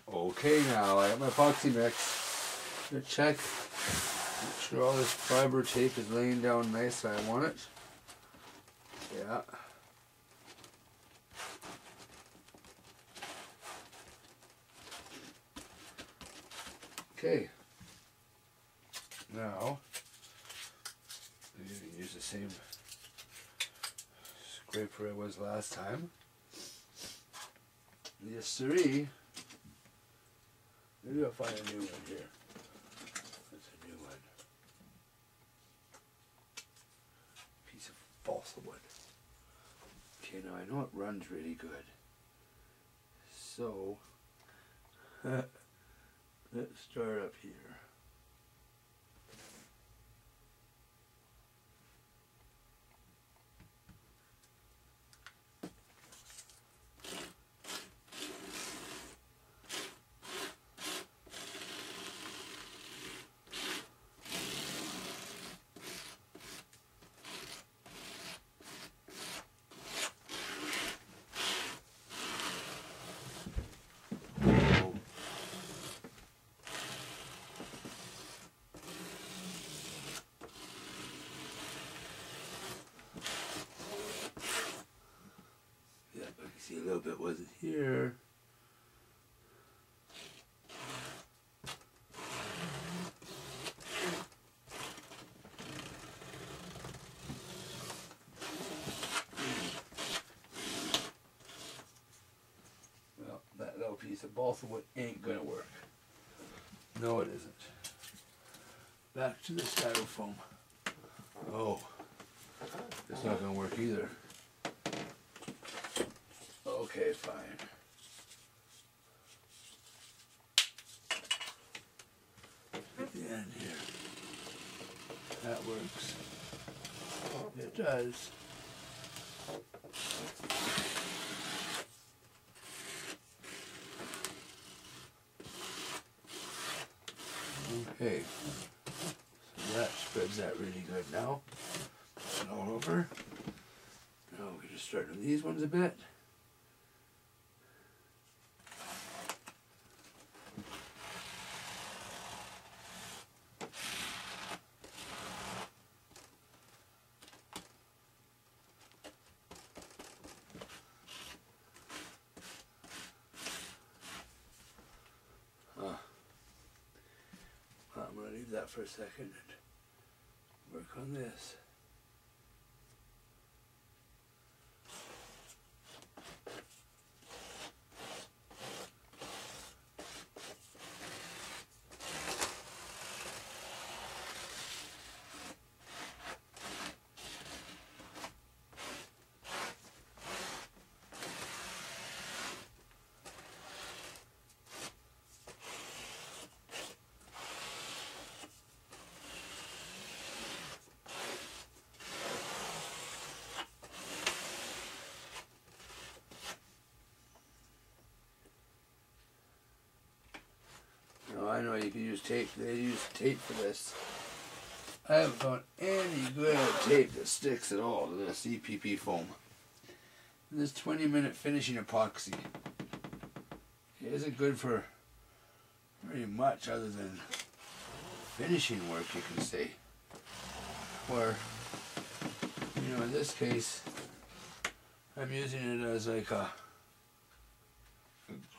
Okay, now I got my epoxy mix. I'm gonna check, make sure all this fiber tape is laying down nice how I want it. Yeah. Okay. Now, I'm going to use the same scraper I was last time. Yes, sirree. Maybe I'll find a new one here. That's a new one. Piece of balsa wood. Okay, now I know it runs really good. So, let's start up here. See, a little bit wasn't here. Well, that little piece of balsa wood ain't gonna work. No, it isn't. Back to the styrofoam. Oh, it's not gonna work either. Okay, fine. At the end here. That works. It does. Okay. So that spreads that really good now. And all over. Now we just start with these ones a bit. I'm going to leave that for a second and work on this. I know you can use tape. They use tape for this. I haven't found any good tape that sticks at all to this EPP foam. And this 20-minute finishing epoxy, it isn't good for very much other than finishing work, you can say. Or, you know, in this case, I'm using it as like a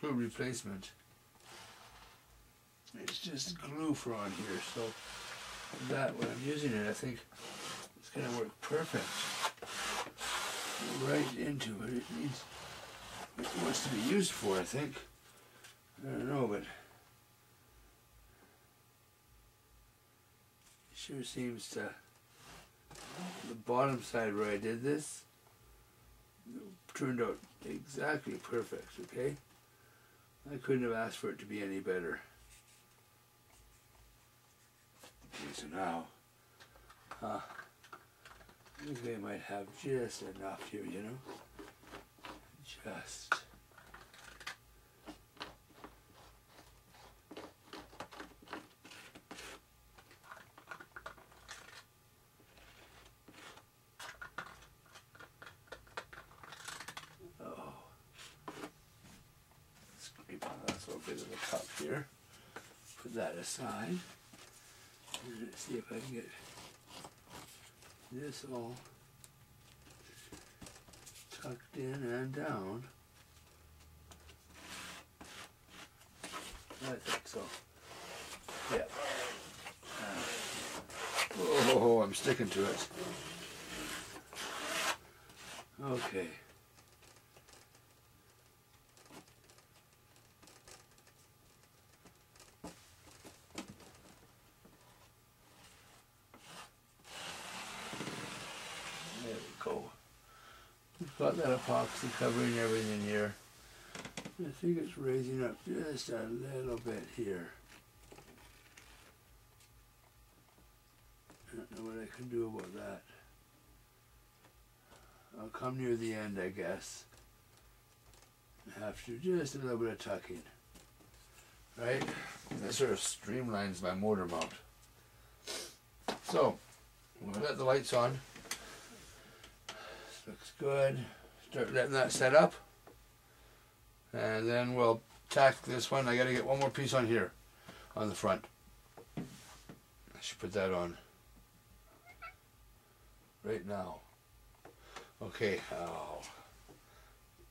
glue replacement. It's just glue for on here, so that when I'm using it, I think it's going to work perfect right into it. It needs, it wants to be used for, I think. I don't know, but it sure seems to, the bottom side where I did this, it turned out exactly perfect, okay? I couldn't have asked for it to be any better. Okay, so now, I think I might have just enough here, you know? Just. Oh. Scrape on That's a bit of a cup here. Put that aside. And let's see if I can get this all tucked in and down. I think so. Yeah. Oh, I'm sticking to it. Okay. There we go. We've got that epoxy covering everything here. I think it's raising up just a little bit here. I don't know what I can do about that. I'll come near the end, I guess. I have to do just a little bit of tucking. Right? That sort of streamlines my motor mount. So, we'll let the lights on. This looks good. Start letting that set up. And then we'll tack this one. I gotta get one more piece on here, on the front. I should put that on right now. Okay, I'll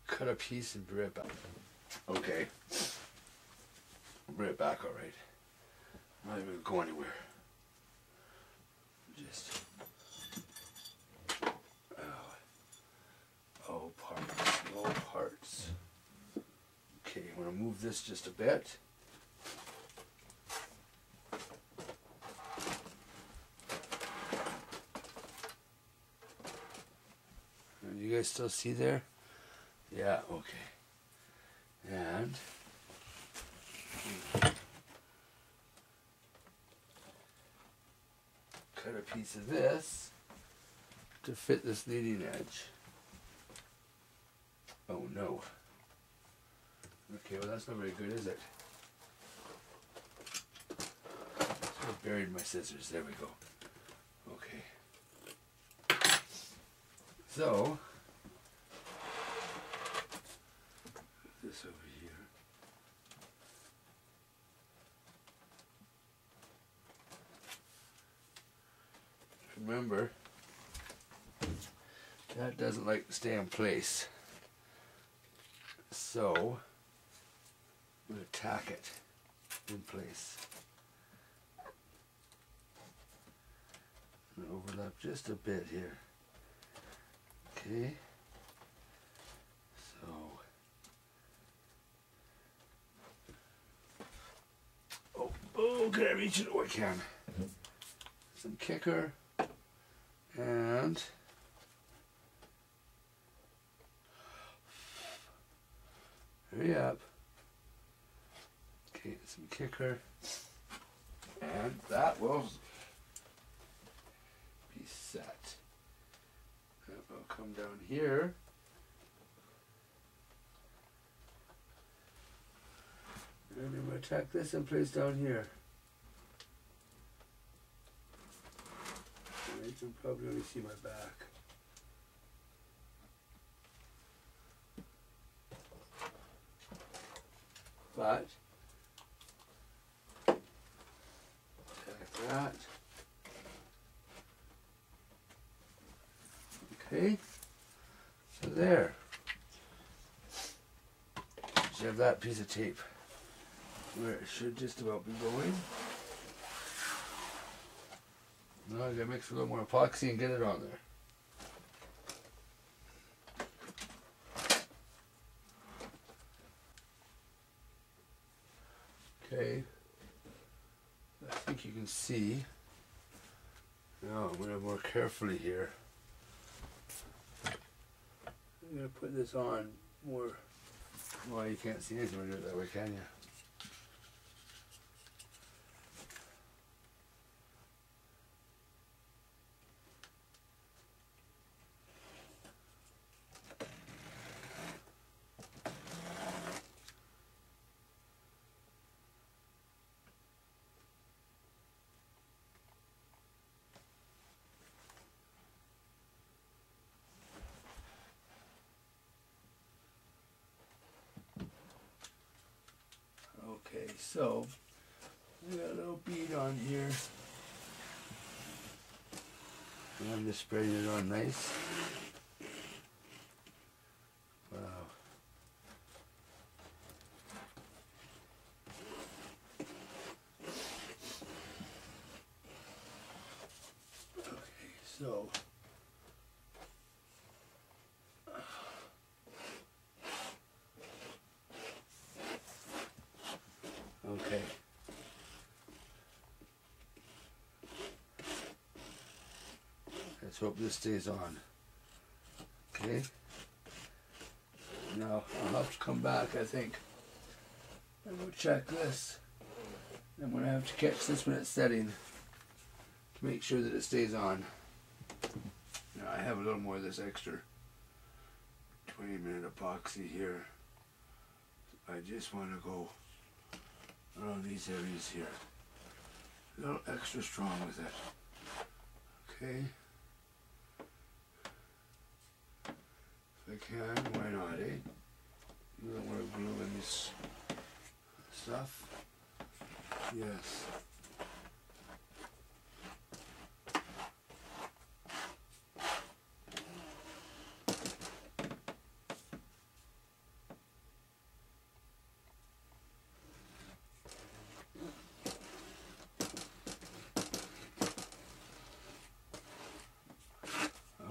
cut a piece and bring it back. Okay, I'll bring it back, all right. I'm not even gonna go anywhere. Just, oh parts. Okay, I'm gonna move this just a bit. You guys still see there? Yeah, okay. And cut a piece of this to fit this leading edge. Oh no. Okay, well that's not very good, is it? So I buried my scissors. There we go. Okay. So this over here. Remember, that doesn't like to stay in place. So I'm going to tack it in place. And overlap just a bit here. Okay. So oh, can I reach it? Oh, I can. Some kicker and hurry up. Okay, some kicker, and that will be set. That will come down here. And I'm going to tack this in place down here. You can probably only see my back. But tack that. Okay. So there. You have that piece of tape where it should just about be going. Now I gotta mix a little more epoxy and get it on there. Okay, I think you can see. Now I'm going to more carefully here. I'm going to put this on more. Well, you can't see anything when you do it that way, can you? Okay, so I got a little bead on here. And I'm just spreading it on nice. Wow. Okay, so okay. Let's hope this stays on. Okay. Now I'll have to come back, I think, and we'll check this. I'm going to have to catch this when it's setting to make sure that it stays on. Now I have a little more of this extra 20-minute epoxy here. I just want to go around these areas here. A little extra strong with it. Okay. If I can, why not, eh? You don't want to glue in this stuff. Yes.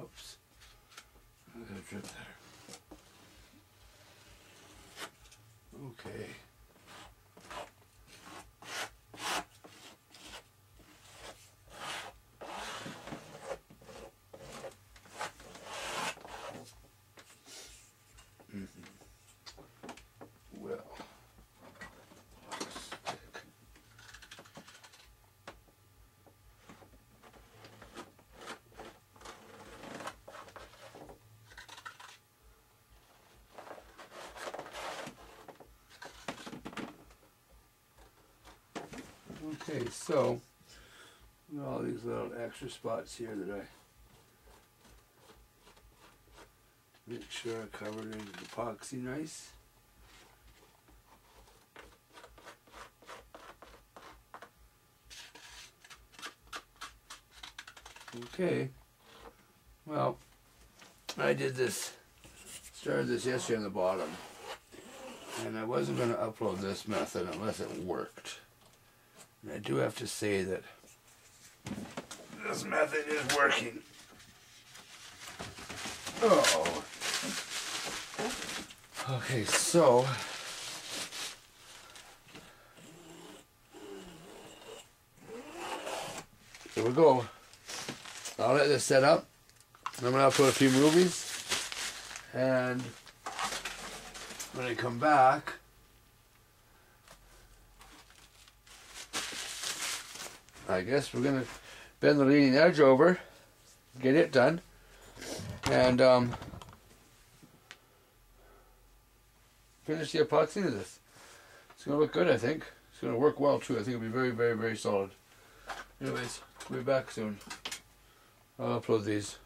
Oops. I got a drip there. Okay. Well, stick. Okay, so all these little extra spots here that I make sure I covered in epoxy nice. Okay, well, I did this, started this yesterday on the bottom, and I wasn't going to upload this method unless it worked. And I do have to say that this method is working. Oh. Okay, so here we go. I'll let this set up. I'm going to put a few movies, and when I come back, I guess we're going to bend the leading edge over, get it done, and finish the epoxy of this. It's going to look good, I think. It's going to work well too. I think it'll be very, very, very solid. Anyways, we'll be back soon. I'll upload these.